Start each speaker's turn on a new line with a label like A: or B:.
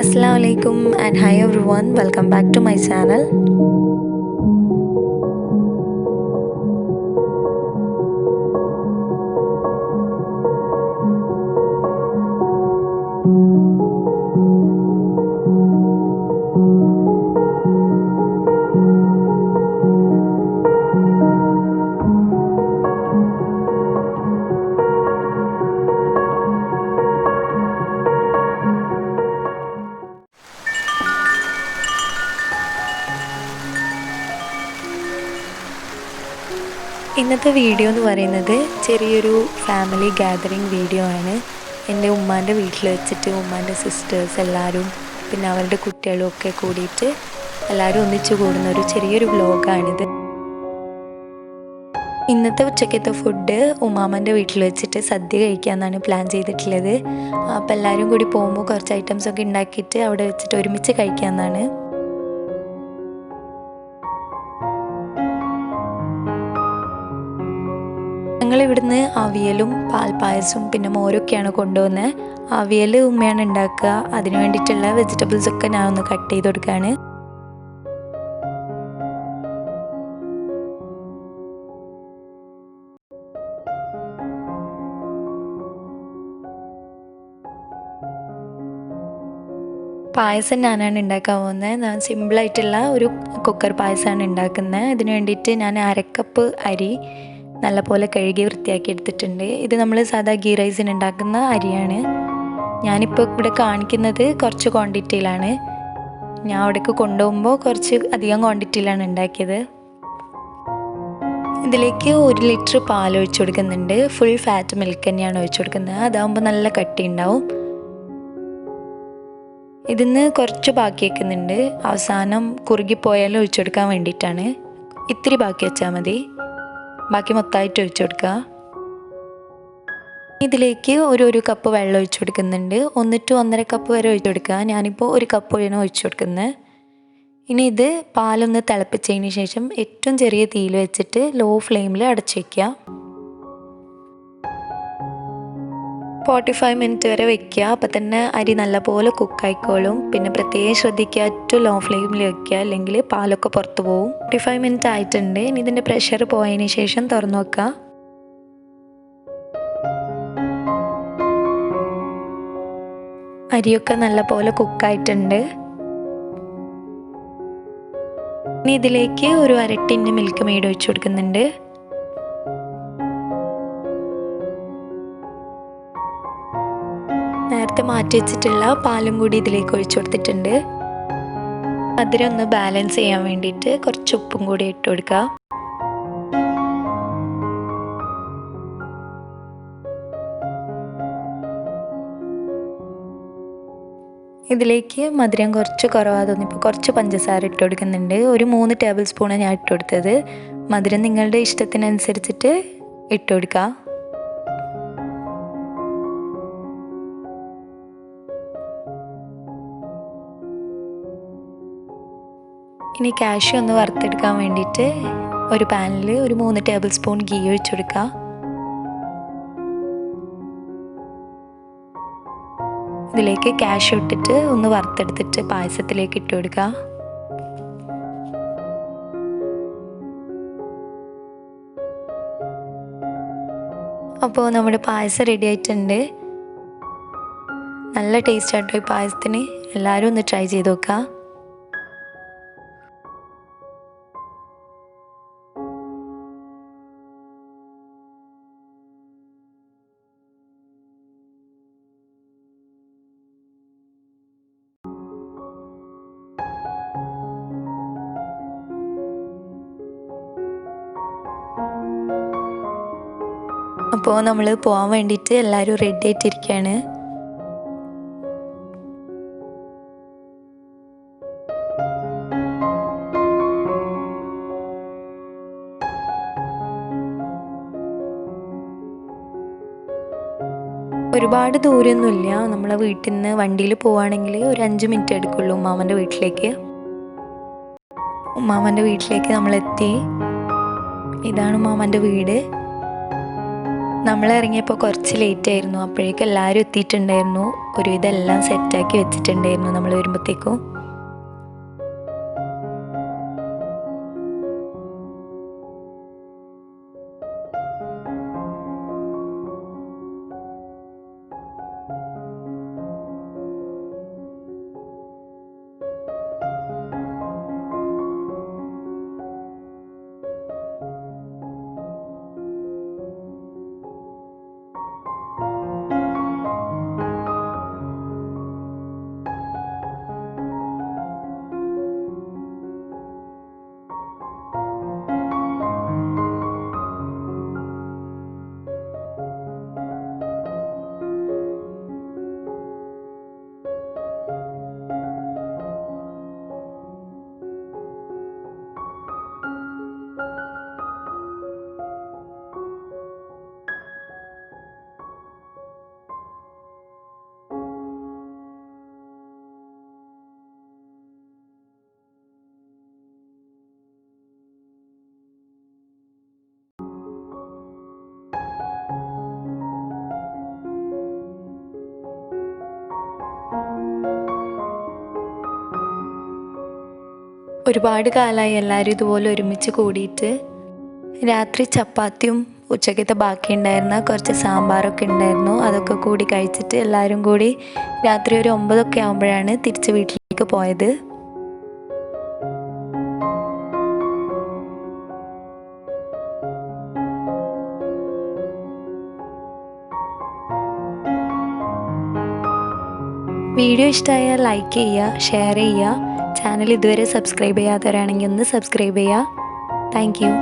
A: Assalamualaikum and hi everyone, welcome back to my channel. ഇന്നത്തെ video എന്ന് പറയുന്നത് ചെറിയൊരു ഫാമിലി ഗാദറിങ് വീഡിയോ ആണ്. എൻ്റെ ഉമ്മാൻ്റെ വീട്ടിൽ വെച്ചിട്ട് ഉമ്മാൻ്റെ സിസ്റ്റേഴ്സ് എല്ലാവരും പിന്നെ അവരുടെ കുട്ടികളും ഒക്കെ കൂടിയിട്ട് എല്ലാവരും ഒന്നിച്ചു കൂടുന്ന ഒരു ചെറിയൊരു വ്ലോഗാണിത്. ഇന്നത്തെ ഉച്ചക്കത്തെ ഫുഡ് ഉമ്മാമ്മൻ്റെ വീട്ടിൽ വെച്ചിട്ട് സദ്യ കഴിക്കാമെന്നാണ് പ്ലാൻ ചെയ്തിട്ടുള്ളത്. അപ്പോൾ എല്ലാവരും കൂടി പോകുമ്പോൾ കുറച്ച് ഐറ്റംസൊക്കെ ഉണ്ടാക്കിയിട്ട് അവിടെ വെച്ചിട്ട് ഒരുമിച്ച് കഴിക്കാമെന്നാണ്. ഞങ്ങളിവിടുന്ന് അവിയലും പാൽപ്പായസവും പിന്നെ മോരൊക്കെയാണ് കൊണ്ടുവന്നത്. അവിയൽ ഉമ്മയാണ് ഉണ്ടാക്കുക. അതിന് വേണ്ടിയിട്ടുള്ള വെജിറ്റബിൾസൊക്കെ ഞാൻ ഒന്ന് കട്ട് ചെയ്ത് കൊടുക്കുകയാണ്. പായസം ഞാനാണ് ഉണ്ടാക്കാൻ പോകുന്നത്. ഞാൻ സിമ്പിളായിട്ടുള്ള ഒരു കുക്കർ പായസമാണ് ഉണ്ടാക്കുന്നത്. അതിന് വേണ്ടിയിട്ട് ഞാൻ 1/2 കപ്പ് അരി നല്ലപോലെ കഴുകി വൃത്തിയാക്കി എടുത്തിട്ടുണ്ട്. ഇത് നമ്മൾ സാധാ ഗീ റൈസിന് ഉണ്ടാക്കുന്ന അരിയാണ്. ഞാനിപ്പോൾ ഇവിടെ കാണിക്കുന്നത് കുറച്ച് ക്വാണ്ടിറ്റിയിലാണ്. ഞാൻ അവിടേക്ക് കൊണ്ടുപോകുമ്പോൾ കുറച്ച് അധികം ക്വാണ്ടിറ്റിയിലാണ് ഉണ്ടാക്കിയത്. ഇതിലേക്ക് 1 ലിറ്റർ പാൽ ഒഴിച്ചു കൊടുക്കുന്നുണ്ട്. ഫുൾ ഫാറ്റ് മിൽക്ക് തന്നെയാണ് ഒഴിച്ചു കൊടുക്കുന്നത്. അതാകുമ്പോൾ നല്ല കട്ടി ഉണ്ടാവും. ഇതിന്ന് കുറച്ച് ബാക്കി വയ്ക്കുന്നുണ്ട്. അവസാനം കുറുകിപ്പോയാലും ഒഴിച്ചു കൊടുക്കാൻ വേണ്ടിയിട്ടാണ്. ഇത്തിരി ബാക്കി വെച്ചാൽ മതി. ബാക്കി മൊത്തമായിട്ട് ഒഴിച്ചു കൊടുക്കുക. ഇതിലേക്ക് 1 കപ്പ് വെള്ളം ഒഴിച്ചു കൊടുക്കുന്നുണ്ട്. 1 to 1.5 കപ്പ് വരെ ഒഴിച്ചു കൊടുക്കുക. ഞാനിപ്പോൾ 1 കപ്പ് ഒഴിയാണ് ഒഴിച്ചു കൊടുക്കുന്നത്. ഇനി ഇത് പാലൊന്ന് തിളപ്പിച്ചതിന് ശേഷം ഏറ്റവും ചെറിയ തീയിൽ വെച്ചിട്ട് ലോ ഫ്ലെയിമിൽ അടച്ചു വയ്ക്കുക. 45 മിനിറ്റ് വരെ വെക്കുക. അപ്പം തന്നെ അരി നല്ലപോലെ കുക്കായിക്കോളും. പിന്നെ പ്രത്യേകം ശ്രദ്ധിക്കുക, ഏറ്റവും ലോ ഫ്ലെയിമിൽ വെക്കുക, അല്ലെങ്കിൽ പാലൊക്കെ പുറത്ത് പോകും. 45 മിനിറ്റ് ആയിട്ടുണ്ട്. ഇനി ഇതിൻ്റെ പ്രഷർ പോയതിന് ശേഷം തുറന്നു വെക്കുക. അരിയൊക്കെ നല്ലപോലെ കുക്കായിട്ടുണ്ട്. ഇനി ഇതിലേക്ക് 1/2 ടിന്ന് മിൽക്ക് മെയ്ഡ് ഒഴിച്ചു കൊടുക്കുന്നുണ്ട്. നേരത്തെ മാറ്റി വെച്ചിട്ടുള്ള പാലും കൂടി ഇതിലേക്ക് ഒഴിച്ചു കൊടുത്തിട്ടുണ്ട്. അതിലൊന്ന് ബാലൻസ് ചെയ്യാൻ വേണ്ടിയിട്ട് കുറച്ച് ഉപ്പും കൂടി ഇട്ട് കൊടുക്കുക. ഇതിലേക്ക് മധുരം കുറച്ച് കുറവാ തോന്നിയപ്പോൾ കുറച്ച് പഞ്ചസാര ഇട്ട് കൊടുക്കുന്നുണ്ട്. ഒരു 3 ടേബിൾ സ്പൂണ് ഞാൻ ഇട്ട് കൊടുത്തത്. മധുരം നിങ്ങളുടെ ഇഷ്ടത്തിനനുസരിച്ചിട്ട് ഇട്ട് കൊടുക്കുക. ഇനി കാഷ്യൂ ഒന്ന് വറുത്തെടുക്കാൻ വേണ്ടിയിട്ട് ഒരു പാനിൽ ഒരു 3 ടേബിൾ സ്പൂൺ ഗീ ഒഴിച്ചു കൊടുക്കുക. ഇതിലേക്ക് കാഷ്യൂ ഇട്ടിട്ട് ഒന്ന് വറുത്തെടുത്തിട്ട് പായസത്തിലേക്ക് ഇട്ട് കൊടുക്കുക. അപ്പോൾ നമ്മുടെ പായസം റെഡി ആയിട്ടുണ്ട്. നല്ല ടേസ്റ്റ് ആട്ടോ ഈ പായസത്തിന്. എല്ലാവരും ഒന്ന് ട്രൈ ചെയ്ത് നോക്കുക. അപ്പോൾ നമ്മൾ പോകാൻ വേണ്ടിയിട്ട് എല്ലാവരും റെഡി ആയിട്ടിരിക്കുകയാണ്. ഒരുപാട് ദൂരമൊന്നുമില്ല. നമ്മളെ വീട്ടിൽ നിന്ന് വണ്ടിയിൽ പോവുകയാണെങ്കിൽ ഒരു 5 മിനിറ്റ് എടുക്കുള്ളൂ ഉമ്മാമ്മൻ്റെ വീട്ടിലേക്ക്. ഉമ്മാമ്മൻ്റെ വീട്ടിലേക്ക് നമ്മളെത്തി. ഇതാണ് ഉമ്മാമ്മൻ്റെ വീട്. നമ്മൾ ഇറങ്ങിയപ്പോൾ കുറച്ച് ലേറ്റ് ആയിരുന്നു. അപ്പോഴേക്കും എല്ലാവരും എത്തിയിട്ടുണ്ടായിരുന്നു. ഒരുവിധം എല്ലാം സെറ്റാക്കി വെച്ചിട്ടുണ്ടായിരുന്നു നമ്മൾ വരുമ്പോഴത്തേക്കും. ഒരുപാട് കാലമായി എല്ലാവരും ഇതുപോലെ ഒരുമിച്ച് കൂടിയിട്ട്. രാത്രി ചപ്പാത്തിയും ഉച്ചക്കത്തെ ബാക്കി ഉണ്ടായിരുന്ന കുറച്ച് സാമ്പാറൊക്കെ ഉണ്ടായിരുന്നു. അതൊക്കെ കൂടി കഴിച്ചിട്ട് എല്ലാവരും കൂടി രാത്രി ഒരു 9 ആകുമ്പോഴാണ് തിരിച്ച് വീട്ടിലേക്ക് പോയത്. വീഡിയോ ഇഷ്ടമായാൽ ലൈക്ക് ചെയ്യുക, ഷെയർ ചെയ്യുക. ചാനൽ ഇതുവരെ സബ്സ്ക്രൈബ് ചെയ്യാത്തവരാണെങ്കിൽ ഒന്ന് സബ്സ്ക്രൈബ് ചെയ്യുക. Thank you.